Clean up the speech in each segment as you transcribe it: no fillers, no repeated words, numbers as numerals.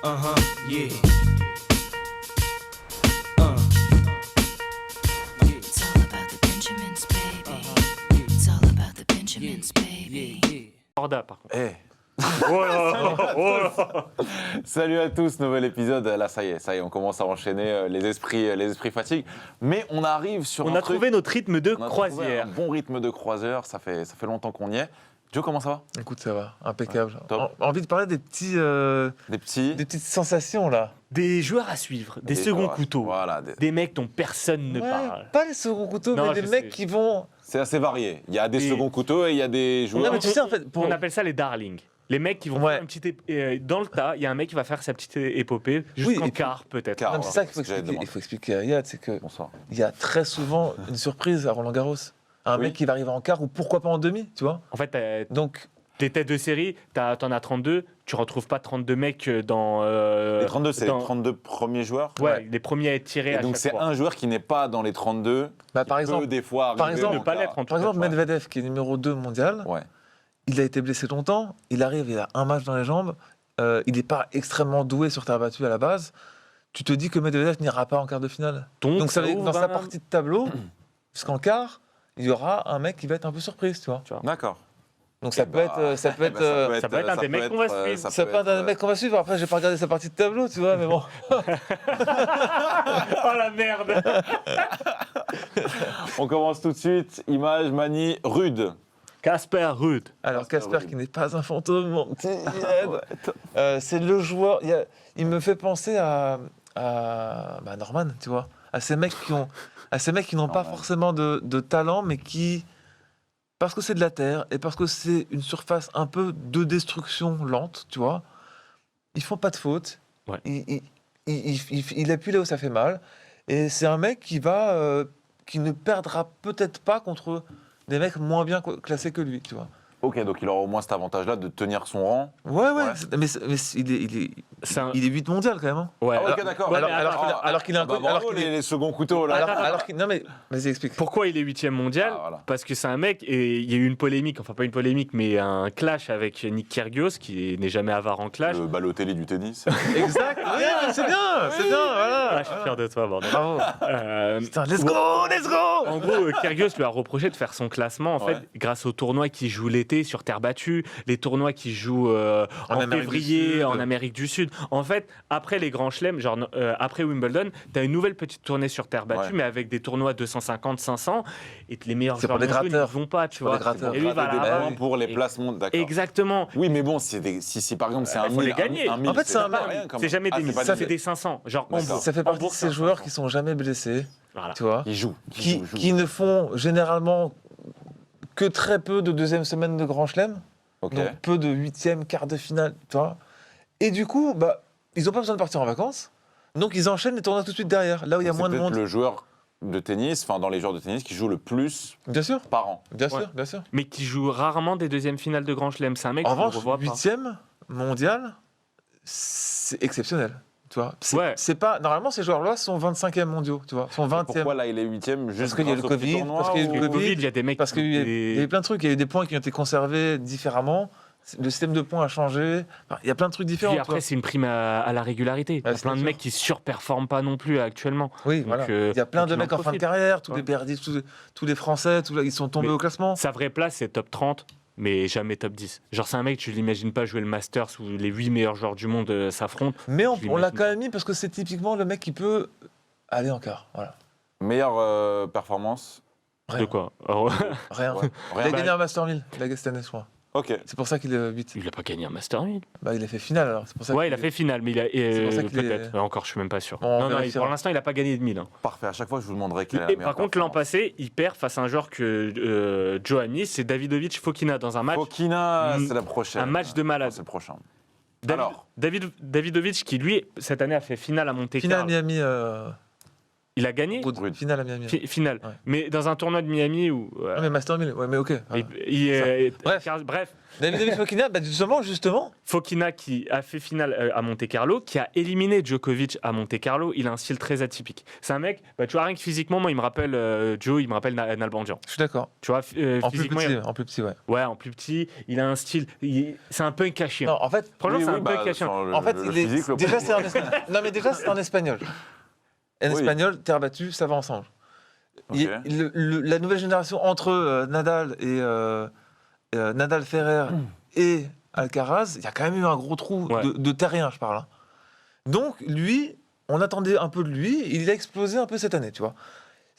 Yeah. It's all about the Benjamins, baby. It's all about the Benjamins, baby. Corda, par contre. Eh, Oh là là, oh là. salut à tous, nouvel épisode. Là, ça y est, on commence à enchaîner. Les esprits fatiguent. Mais on arrive sur On un a truc. trouvé notre rythme de On a trouvé croisière. un bon rythme de croisière. Ça fait longtemps qu'on y est. Joe, comment ça va? Écoute, ça va, impeccable. top. Envie de parler des Des petits. des petites sensations là. Des joueurs à suivre, des seconds joueurs. couteaux, Voilà. des mecs dont personne ne Ouais, parle. pas les seconds couteaux, Non, mais des je mecs sais. qui vont. C'est assez varié. Il y a des Et- seconds couteaux et il y a des joueurs. Non, mais tu sais, en fait, On appelle ça les darlings. Les mecs qui vont Ouais. faire une petite dans le tas, il y a un mec qui va faire sa petite épopée jusqu'en et puis- quart peut-être. Quart. Non, mais c'est ça qu'il faut c'est ce que j'allais expliquer. demander. Il faut expliquer à Yad, c'est que Bonsoir. il y a très souvent une surprise à Roland Garros. Un Oui. mec qui va arriver en quart ou pourquoi pas en demi, tu vois. En fait, Donc, les têtes de série, t'en as 32, tu retrouves pas 32 mecs dans... Les 32, c'est dans- les 32 premiers joueurs. Ouais, les premiers à être tirés Et à donc, chaque c'est fois. un joueur qui n'est pas dans les 32. bah, qui par peut exemple, des fois par arriver exemple, en ne pas quart. l'être en tout par cas. exemple, Medvedev qui est numéro 2 mondial, Ouais. il a été blessé longtemps, il arrive, il a un match dans les jambes, il n'est pas extrêmement doué sur terre battue à la base. Tu te dis que Medvedev n'ira pas en quart de finale. Donc ça veut dire que dans sa partie de tableau, jusqu'en quart, il y aura un mec qui va être un peu surprise, tu vois. D'accord. Donc ça Eh peut bah, être, ça peut eh être, bah, ça peut être un des mecs qu'on va suivre. ça peut être un mec qu'on va suivre. Après, j'ai pas regardé sa partie de tableau, tu vois, mais bon. Oh la merde. On commence tout de suite. Image, Mani, Rude. Casper Ruud. Alors Casper Casper Ruud. qui n'est pas un fantôme, mon petit Yad. C'est le joueur. Il me fait penser à Norman, tu vois, à ces mecs qui n'ont pas Norman. forcément de talent, mais qui, parce que c'est de la terre et parce que c'est une surface un peu de destruction lente, tu vois, ils font pas de faute. Ouais. Il appuie là où ça fait mal. Et c'est un mec qui ne perdra peut-être pas contre des mecs moins bien classés que lui, tu vois. Ok, donc il aura au moins cet avantage-là de tenir son rang. Ouais. Ouais. Mais C'est un... il est 8 mondial quand même. Hein. Ouais. Ah ouais, ok, d'accord. Ouais, mais alors qu'il est un bah, peu- bravo, alors qu'il est- les seconds couteaux, là. Non mais, vas-y, explique. Pourquoi il est 8e mondial? Ah, voilà. Parce que c'est un mec, et il y a eu une polémique, enfin pas une polémique, mais un clash avec Nick Kyrgios, qui n'est jamais avare en clash. Le Balotelli du tennis. Exact. Ouais, c'est bien, voilà. Ah, je suis fier de toi, bordel. Bravo. Putain, let's go. En gros, Kyrgios lui a reproché de faire son classement, en Ouais. fait, grâce aux tournois qui jouent l'été sur terre battue, les tournois qui jouent en Amérique du février, Sud. en Amérique du Sud. En fait, après les grands chelems, genre après Wimbledon, tu as une nouvelle petite tournée sur terre battue, Ouais. mais avec des tournois 250, 500, et les meilleurs C'est joueurs pour les mondiaux, ils gratteurs. n'y vont pas, tu pour vois. les gratteurs. Et lui, il va Gratter des là-bas. points pour les Et- placements, d'accord. Exactement. Oui, mais bon, si par exemple c'est Il un faut les 1000, gagner. un 1000, En fait, c'est un pas mec- rien, quand C'est même. jamais Ah, des 1000, pas ça des fait 1000. des 500. Genre D'accord. Hambourg. Ça fait partie de Hambourg, ces c'est joueurs 500. qui sont jamais blessés, Voilà. tu vois, Ils jouent. qui ne font généralement que très peu de deuxième semaine de Grand Chelem, Ok. donc peu de huitième, quart de finale, tu vois. Et du coup, ils n'ont pas besoin de partir en vacances, donc ils enchaînent les tournois tout de suite derrière, là où il y a C'est moins de peut-être monde. le joueur de tennis, enfin dans les joueurs de tennis, qui joue le plus Bien sûr, par an. bien Ouais. sûr, bien sûr. Mais qui joue rarement des deuxièmes finales de Grand Chelem. C'est un mec En qu'on ne revanche, revoit pas. huitième mondial, c'est exceptionnel. Tu vois, Ouais. c'est pas normalement ces joueurs-là sont 25e mondiaux, tu vois, sont 20e. Pourquoi là il est 8ème juste Parce qu'il y a grâce le au petit Covid, tournoi, parce qu'il y a eu ou- le Le Covid, Covid, il y a des mecs Parce qui qu'il y ont a eu plein de trucs, il y a eu des points qui ont été conservés différemment, le système de points a changé, Enfin, il y a plein de trucs différents. Puis tu après, vois. c'est une prime à la régularité. Il y a c'est plein de sûr. mecs qui surperforment pas non plus actuellement. Oui, Donc, voilà. Il y a plein donc de il mecs en en fin de profite. carrière, tous Ouais. les perdis, tous les Français, ils sont tombés Mais- au classement. Sa vraie place, c'est top 30, mais jamais top 10. Genre, c'est un mec, tu l'imagines pas jouer le Masters où les 8 meilleurs joueurs du monde s'affrontent. Mais je on l'imagine l'a pas. quand même mis parce que c'est typiquement le mec qui peut aller en quart. Voilà. Meilleure performance. De quoi Alors, Rien. Ouais. Il a Rien. gagné un Master 1000, il a gagné cette année, je crois. Ok. C'est pour ça qu'il est 8. Il a pas gagné un Master 1000. Il a fait finale alors. C'est pour ça Ouais, qu'il il a fait finale, mais il a. C'est pour ça qu'il Peut-être. Encore, je suis même pas sûr. Bon, on non, non, vérifiera. pour l'instant, il a pas gagné de 1000. Hein. Parfait. À chaque fois, je vous demanderai quelle est la Et meilleure par contre, l'an performance. passé, il perd face à un joueur que Joe a mis, c'est Davidovic Fokina dans un match. Fokina, Mm. c'est la prochaine. Un match de malade. C'est le prochain. Davidovic qui, lui, cette année, a fait finale à Monte finale Carlo. Miami. Il a gagné. Rude. Finale à Miami. Finale. Ouais. Mais dans un tournoi de Miami où. Non, mais Master 1000, ouais, mais ok. Voilà. Bref, David Fokina, bah, justement. Fokina qui a fait finale à Monte-Carlo, qui a éliminé Djokovic à Monte-Carlo, il a un style très atypique. C'est un mec, tu vois, rien que physiquement, moi, il me rappelle Joe, il me rappelle Nalbandian. Je suis d'accord. Tu vois, En plus physiquement. petit, en plus petit, ouais. Ouais, en plus petit, il a un style. C'est un punk à chien. Non, en fait, Franchement, c'est un bah, punk à chien. en fait, déjà c'est en espagnol. Non, mais déjà c'est en espagnol. En Oui. espagnol, terre battue, ça va ensemble. Ok. La nouvelle génération entre Nadal et Nadal Ferrer et Alcaraz, il y a quand même eu un gros trou Ouais. de terrien, je parle. Hein. Donc lui, on attendait un peu de lui, il a explosé un peu cette année, tu vois.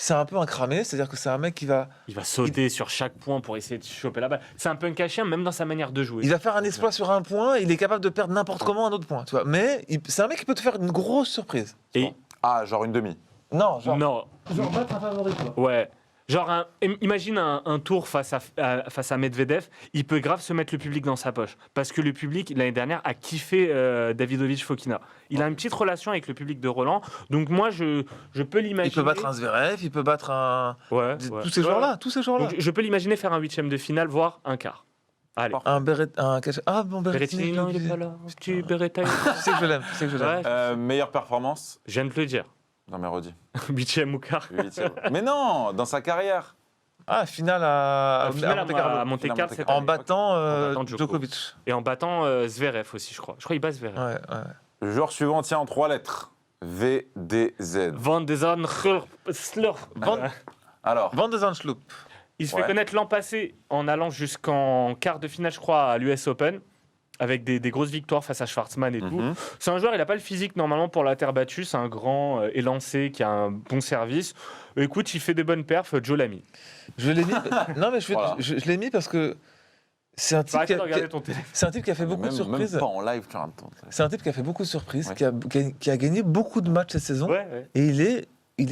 C'est un peu un cramé, c'est-à-dire que c'est un mec qui va, Il va sauter sur chaque point pour essayer de choper la balle. C'est un punk à chien, même dans sa manière de jouer. il va faire un exploit sur un point, il est capable de perdre n'importe comment un autre point, tu vois. Mais c'est un mec qui peut te faire une grosse surprise. Et Ah, genre une demi. Non, genre non, battre un favori, quoi. ouais. Genre, imagine un tour face à Medvedev, il peut grave se mettre le public dans sa poche. Parce que le public, l'année dernière, a kiffé Davidovich Fokina. Il a une petite relation avec le public de Roland. Donc moi, je peux l'imaginer. Il peut battre un Zverev, il peut battre un... Ouais, Tous ces joueurs-là, tous ces joueurs-là. Donc, je peux l'imaginer faire un huitième de finale, voire un quart. Allez. Un Ah bon, Berrettini, Berrettini, non, il est pas là. Petit Beretta. Tu sais que je l'aime, tu sais que je l'aime. Ouais, Meilleure performance. je viens de te le dire. Non, mais redis. Huitième ou quart. Huitième. Mais non, dans sa carrière. Ah, finale à Finale Monte-Carlo. à Monte-Carlo cette En année. battant En battant Djokovic. Djokovic. Et en battant Zverev aussi, je crois. Je crois qu'il bat Zverev. Ouais, ouais. Le joueur suivant tient en 3 lettres. VDZ. Van de Zon, Slurp. Alors, Van de Zandschloop. Il se Ouais. fait connaître l'an passé en allant jusqu'en quart de finale, je crois, à l'US Open, avec des grosses victoires face à Schwartzmann et tout. mhm. C'est un joueur, il n'a pas le physique normalement pour la terre battue. C'est un grand élancé qui a un bon service. Écoute, il fait des bonnes perfs. Joe l'a mis. Je l'ai mis. Non, mais Voilà. je l'ai mis parce que c'est un Faut type arrêter qui de a, regarder ton téléphone. c'est un type qui a fait beaucoup de Même surprises. pas en live, tu vois. C'est un type qui a fait beaucoup de surprises, Ouais. qui a gagné beaucoup de matchs cette saison. Ouais. Et il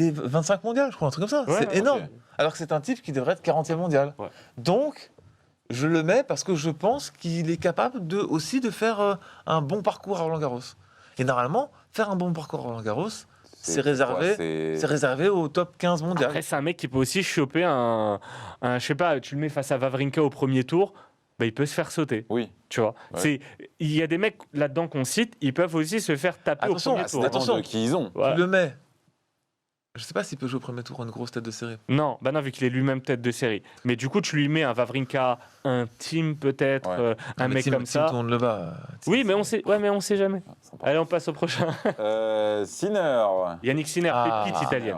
est 25 mondial, je crois, un truc comme ça. Ouais, c'est ouais, énorme. ok. Alors que c'est un type qui devrait être 40e mondial. Ouais. Donc, je le mets parce que je pense qu'il est capable aussi de faire un bon parcours à Roland-Garros. Et normalement, faire un bon parcours à Roland-Garros, c'est réservé, quoi, c'est réservé au top 15 mondial. Après, c'est un mec qui peut aussi choper je sais pas, tu le mets face à Wawrinka au premier tour, bah, il peut se faire sauter. Oui. Tu vois. Ouais. Il y a des mecs là-dedans qu'on cite, ils peuvent aussi se faire taper Attention, au premier tour. attention. De qui ils ont. Ouais. Tu le mets. Je sais pas s'il peut jouer au premier tour une grosse tête de série. Non, bah non, vu qu'il est lui-même tête de série. Mais du coup, tu lui mets un Wawrinka, un Team peut-être, Ouais. un Mais mec Tim- comme Tim, ça. tout le monde le bat. Oui, mais on sait jamais. Sympa. Allez, on passe au prochain. Sinner. Yannick Sinner, pépite italienne.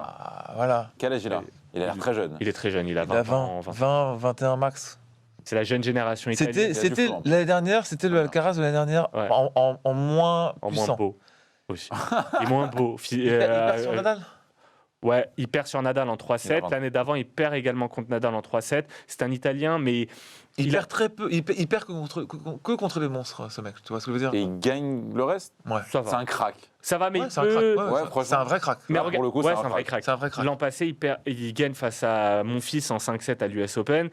Voilà. Quel âge il a Il a l'air très jeune. Il est très jeune, il a Il a 20 ans. 20, 21 max. C'est la jeune génération italienne. C'était du flanc. l'année dernière, c'était le Alcaraz de l'année dernière Ouais. en moins En puissant. moins beau aussi. Il est moins beau. Il perd sur Nadal. Ouais, il perd sur Nadal en 3-7. Il L'année d'avant, il perd également contre Nadal en 3-7. C'est un Italien, mais Il il a- perd très peu. Il perd que contre les monstres, ce mec. Tu vois ce que je veux dire? Et il gagne le reste Ouais. ça C'est va. un crack. Ça va, mais Ouais, il c'est un peut... crack. Ouais, Ouais, c'est- franchement. c'est un vrai crack. Mais Là, regarde, pour le coup, ouais, c'est un c'est un vrai crack. crack. C'est un vrai crack. L'an passé, il gagne face à mon fils en 5-7 à l'US Open.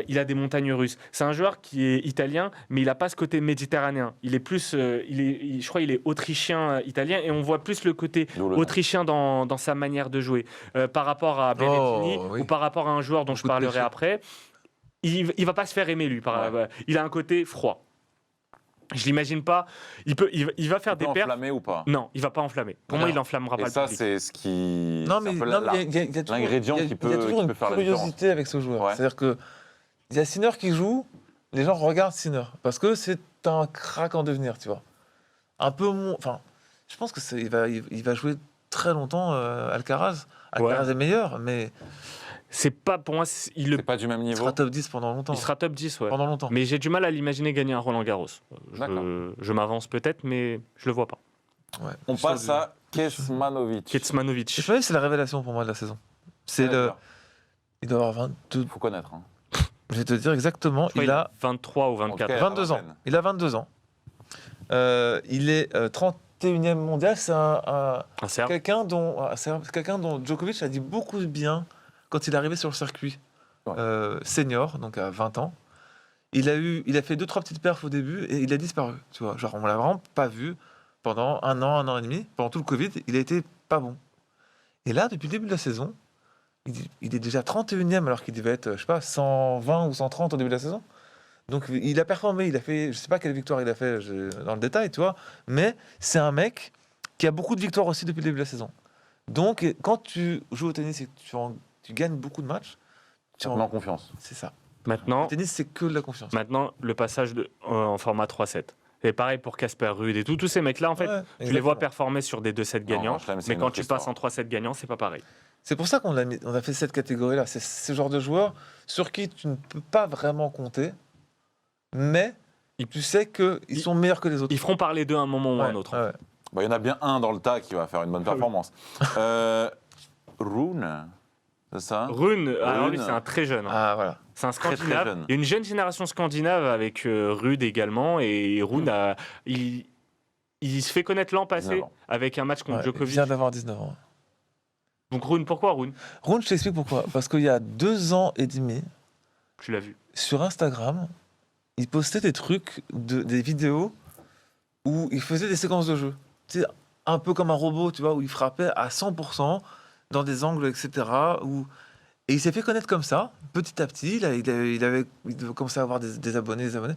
Il a des montagnes russes. C'est un joueur qui est italien, mais il n'a pas ce côté méditerranéen. Il est plus, je crois, il est autrichien-italien, et on voit plus le côté D'où le nom. autrichien dans sa manière de jouer. Par rapport à Berrettini oui. ou par rapport à un joueur dont je Beaucoup de parlerai péché. après, il va pas se faire aimer lui. Il a un côté froid. Je l'imagine pas. Il va faire Il peut des perfs. enflammer ou pas Non, il va pas enflammer. Pour moi, Non. il enflammera pas Et le ça, public. c'est ce qui. Non, c'est mais un peu non, la- mais il y a toujours- l'ingrédient il y a- qui il y a peut toujours une faire la curiosité avec ce joueur. Ouais. C'est-à-dire que il y a Sinner qui joue, les gens regardent Sinner parce que c'est un crack en devenir, tu vois. Un peu moins. Enfin, je pense que il va jouer très longtemps Alcaraz. Alcaraz est meilleur, mais C'est pas pour moi. Il C'est pas du même il niveau. sera top 10 pendant longtemps. Il sera top 10, ouais. Pendant longtemps. Mais j'ai du mal à l'imaginer gagner un Roland Garros. D'accord. Je m'avance peut-être, mais je le vois pas. Ouais. On Sur passe du- à Kesmanovic. Kecmanovic. Je pense que c'est la révélation pour moi de la saison. C'est le. Il doit avoir 22. Faut connaître. Hein. Je vais te dire exactement. Je crois Il a 23 ou 24. Ok. 22 ans. vingtaine. Il a 22 ans. Il est 31e mondial. C'est Un Serbe. quelqu'un dont Djokovic a dit beaucoup de bien quand il est arrivé sur le circuit Ouais. senior, donc à 20 ans. Il a fait 2-3 petites perfs au début et il a disparu. Tu vois, genre on l'a vraiment pas vu pendant un an et demi. Pendant tout le Covid, il a été pas bon. Et là, depuis le début de la saison, il est déjà 31e alors qu'il devait être, je sais pas, 120 ou 130 au début de la saison. Donc il a performé, il a fait, je sais pas quelle victoire il a fait dans le détail, tu vois, mais c'est un mec qui a beaucoup de victoires aussi depuis le début de la saison. Donc quand tu joues au tennis et que tu gagnes beaucoup de matchs, Tu te mets en confiance. c'est ça. Maintenant, Le tennis, c'est que de la confiance. maintenant le passage en format 3-7. Et pareil pour Casper Ruud et tout. Tous ces mecs-là, en fait, Ouais, tu les vois exactement. performer sur des 2-7 gagnants. Chelem, c'est Mais une quand autre tu histoire. passes en 3-7 gagnants, c'est pas pareil. C'est pour ça on a fait cette catégorie-là. C'est ce genre de joueurs sur qui tu ne peux pas vraiment compter, mais tu sais qu'ils sont meilleurs que les autres. Ils feront parler d'eux à un moment ou à un Ouais, autre. ouais. Bah, il y en a bien un dans le tas qui va faire une bonne performance. Rune, c'est ça Rune, alors lui, Rune. c'est un très jeune. hein. Ah, voilà. C'est un Très, très Scandinave. jeune. Il y a une jeune génération scandinave avec Ruud également. Et Rune, il se fait connaître l'an passé 19 ans. avec un match contre Ouais, il Djokovic. vient d'avoir 19 ans. Donc Rune, pourquoi Rune Rune, je t'explique pourquoi. Parce qu'il y a 2 ans et demi, Tu l'as vu. sur Instagram, il postait des trucs, des vidéos où il faisait des séquences de jeu. Tu sais, un peu comme un robot, tu vois, où il frappait à 100% dans des angles, etc. Et il s'est fait connaître comme ça, petit à petit. Il devait commencer à avoir des abonnés, des abonnés.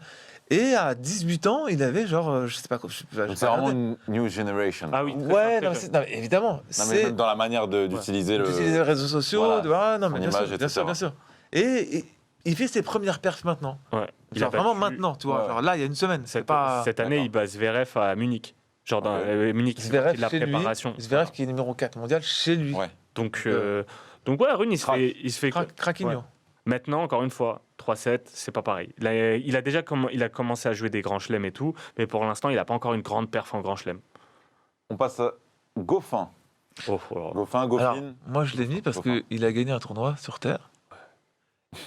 Et à 18 ans, il avait genre, je sais pas quoi. Donc c'est vraiment une new generation. Ah oui, très Ouais, fort, non, très jeune. non, mais évidemment. Non, mais C'est même dans la manière d'utiliser d'utiliser les réseaux sociaux. Voilà, Non, mais son bien image, sûr, bien etc. sûr, bien sûr. Et il fait ses premières perfs maintenant. Ouais. Il Genre a vraiment battu- maintenant, tu vois. Ouais. Genre là, il y a une semaine. C'est Cette, pas cette année, D'accord. il bat Zverev à Munich. Genre dans Munich, c'est Zverev parti de la chez lui. préparation. Zverev qui est numéro 4 mondial chez lui. Ouais. Donc ouais, Rune, il se fait Craquinho. Ouais. Maintenant, encore une fois, 3-7, c'est pas pareil. Il a déjà il a commencé à jouer des grands chelems et tout, mais pour l'instant, il n'a pas encore une grande perf en grand chelem. On passe à Goffin. Oh, oh. Goffin, Alors, Goffin. moi, je l'ai mis parce Goffin. qu'il a gagné un tournoi sur Terre.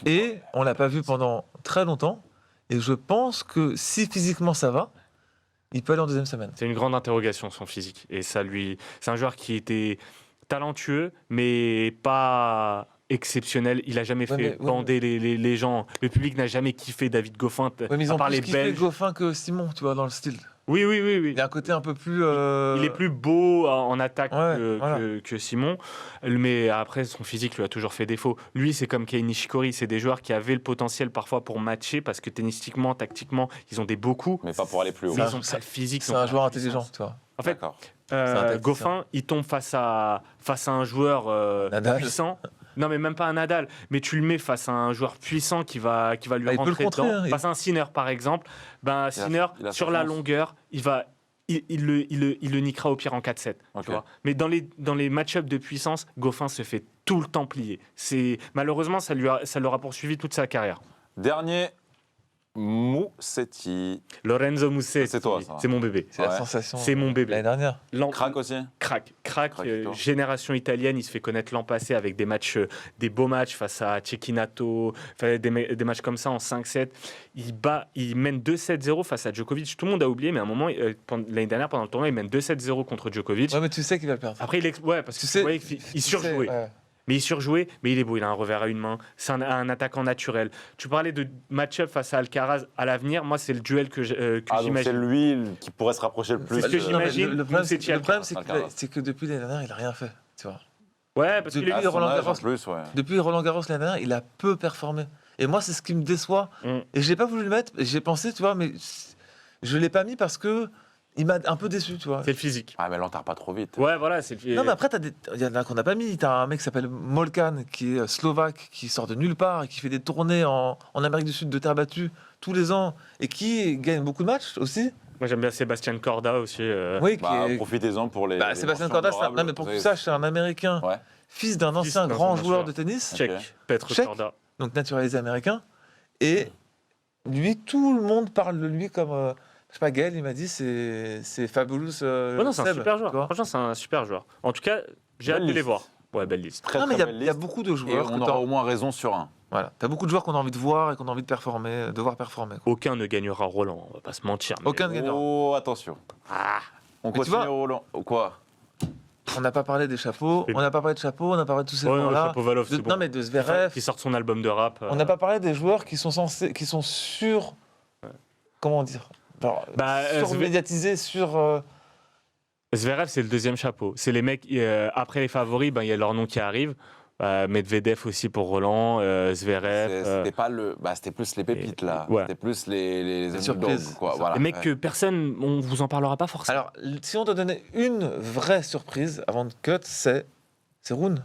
Et on l'a pas vu pendant très longtemps. Et je pense que si physiquement ça va, il peut aller en deuxième semaine. C'est une grande interrogation, son physique. Et ça lui, c'est un joueur qui était talentueux, mais pas exceptionnel. Il a jamais Ouais, fait mais- ouais, bander les gens. Le public n'a jamais kiffé David Goffin, Ouais, mais ils à ont part plus les kiffé Belges. Goffin que Simon, tu vois, dans le style. Oui. Il y a un côté un peu plus... Il est plus beau en attaque Ouais, que, voilà. que Simon, mais après son physique lui a toujours fait défaut. Lui, c'est comme Kei Nishikori, c'est des joueurs qui avaient le potentiel parfois pour matcher parce que tennistiquement, tactiquement, ils ont des beaux coups, Mais pas pour aller plus haut. mais Ça- ils ont pas le physique. ils C'est ont un pas joueur la intelligent, puissance. tu vois. En fait, D'accord. un tacticien. Goffin, il tombe face à un joueur Nadal. puissant. Non, mais même pas un Nadal. Mais tu le mets face à un joueur puissant qui va lui Bah, il peut le rentrer contrer, dedans. hein, Face à un Sinner, par exemple. Ben, Sinner, il a sur sa la chance. longueur, il le niquera au pire en 4-7. Ok. Tu vois. Mais dans les match-ups de puissance, Goffin se fait tout le temps plier. Malheureusement, ça l'aura poursuivi toute sa carrière. Dernier, Musetti. Lorenzo Musetti, C'est toi, ça. c'est mon bébé. C'est la Ouais. sensation. C'est mon bébé. L'année dernière. Crac aussi. Crac, Crack, toi. génération italienne, il se fait connaître l'an passé avec des matchs, des beaux matchs face à Cecchinato, des matchs comme ça en 5-7. Il mène 2-7-0 face à Djokovic. Tout le monde a oublié, mais à un moment, l'année dernière, pendant le tournoi, il mène 2-7-0 contre Djokovic. Ouais, mais tu sais qu'il va le perdre. Après, ouais, parce que Tu tu sais- voyais qu'il Tu sais, surjouait. ouais. Mais il surjouait, mais il est beau, il a un revers à une main. C'est un attaquant naturel. Tu parlais de match-up face à Alcaraz à l'avenir. Moi, c'est le duel que Ah, donc c'est j'imagine. lui qui pourrait se rapprocher le plus. C'est ce que Non, mais j'imagine. Le problème, Musetti, le problème, c'est Alcaraz. c'est que depuis l'année dernière, il n'a rien fait. Tu vois. Ouais, parce qu'il Depuis est À son Roland âge, Garros. en plus, ouais. Depuis Roland Garros l'année dernière, il a peu performé. Et moi, c'est ce qui me déçoit. Mm. Et je n'ai pas voulu le mettre. J'ai pensé, tu vois, mais je ne l'ai pas mis parce que il m'a un peu déçu, tu vois. C'est le physique. Ah, mais l'enterre pas trop vite. Ouais, voilà. C'est Non, mais après, il y en a qu'on n'a pas mis. Tu as un mec qui s'appelle Molkan, qui est slovaque, qui sort de nulle part et qui fait des tournées en Amérique du Sud de terre battue tous les ans et qui gagne beaucoup de matchs aussi. Moi, j'aime bien Sébastien Corda aussi. Oui, Bah, qui est. profitez-en pour les. Bah, les Sébastien mentions Corda, honorables. non, mais pour Vous que tu avez- saches, c'est un Américain, Ouais. fils d'un Fils ancien d'un grand ancien joueur joueur. de tennis, Tchèque, Ok. Petr Tchèque. Corda. donc naturalisé américain. Et lui, tout le monde parle de lui comme. Je sais pas, Gaël, il m'a dit, c'est Fabulous. Ouais, non, c'est un Seb, super tu joueur. vois. Franchement, c'est un super joueur. En tout cas, j'ai hâte Belle de les liste. voir. Ouais, belle liste. Très, Non, mais très il y belle a liste. beaucoup de Et joueurs. on aura au moins raison sur un. Voilà. Tu as beaucoup de joueurs qu'on a envie de voir et qu'on a envie de performer, de voir performer. quoi. Aucun ne gagnera Roland, on va pas se mentir. mais- Aucun ne gagnera. Oh, attention. Ah, On Mais tu continue vois- Roland. Quoi On n'a pas parlé des chapeaux, Et- on n'a pas parlé de chapeaux, on n'a pas parlé de tous ces ouais, non, joueurs-là. Shapovalov, c'est bon. Non, mais de Zverev. Qui sort son album de rap. On n'a pas parlé des joueurs qui sont censés, qui sont sur. Comment dire, genre, Bah, surmédiatisés, sur. Zverev, c'est le deuxième chapeau. C'est les mecs, après les favoris, il y a leur nom qui arrive. Medvedev aussi pour Roland, Zverev. C'était pas c'était plus les pépites là. Ouais. C'était plus les surprises. underdogs, quoi. Voilà. Les mecs que personne, on vous en parlera pas forcément. Alors, si on doit donner une vraie surprise avant de cut, c'est Rune.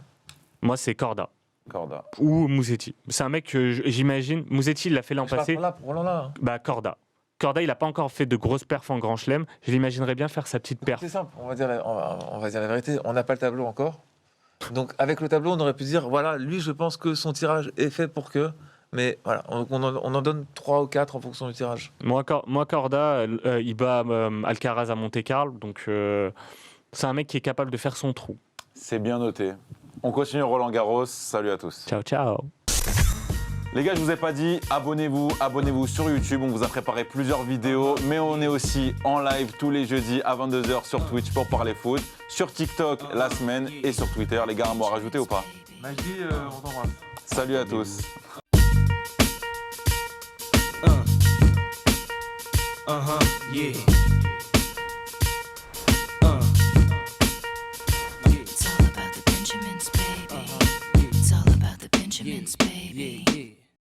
Moi, c'est Corda Corda. ou Musetti. C'est un mec que j'imagine. Musetti, il l'a fait l'an passé. Pour Roland là. Corda. Corda, il n'a pas encore fait de grosses perfs en Grand Chelem. Je l'imaginerais bien faire sa petite perf. C'est simple, on va dire la vérité. On n'a pas le tableau encore. Donc, avec le tableau, on aurait pu dire voilà, lui, je pense que son tirage est fait pour que. Mais voilà, on en donne 3 ou 4 en fonction du tirage. Moi Corda, il bat Alcaraz à Monte-Carlo. Donc, c'est un mec qui est capable de faire son trou. C'est bien noté. On continue Roland Garros. Salut à tous. Ciao, ciao. Les gars, je vous ai pas dit, abonnez-vous sur YouTube. On vous a préparé plusieurs vidéos, mais on est aussi en live tous les jeudis à 22h sur Twitch pour parler foot, sur TikTok la semaine et sur Twitter. Les gars, un mot à rajouter ou pas? Majdi, on t'embrasse. Salut à tous. Yeah.